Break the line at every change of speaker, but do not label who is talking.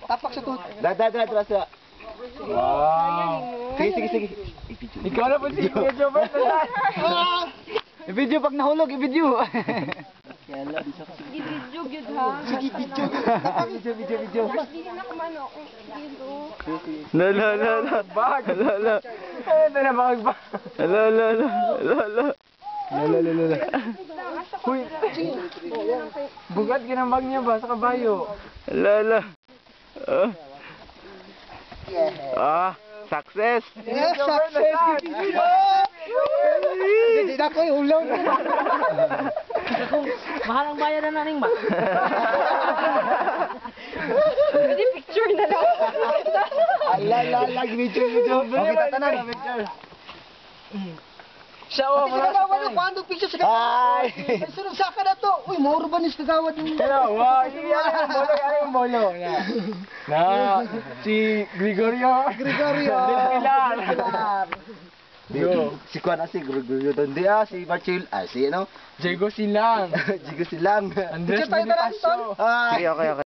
Tapak sa tuhod.
Dada sa.
Wow.
Sige.
Ikaw na po si Medyo Bert.
I-video pag nahulog, i-video.
Video gyud ha.
Sige, video.
Video.
Mas dili na kumano kung dito.
La.
Bag. La. Ito na bag.
La.
Huy. Bugat ginambag niya ba sa kabayo?
La. Success.
Yes, success. Hindi na ko yung ulaw na.
Mahal ang bayan na naning ba?
Pwede picture na lang.
Ala, video. Okay, tatanan.
Siya
Ate,
o.
sinagawa na kung anong picture sa kagawa. Ay, sunod sa akin na to. Uy, mauro ba nis kagawad yung...
Hello, wow. Ano yung bolo? Na, si Gregorio. Pilar.
Si Juan si Gregorio Donde si Marcel, si ano?
Diego Silang.
Jigo silang.
Andres
Picture tayo na lang,
Bonifacio.
Sige, okay.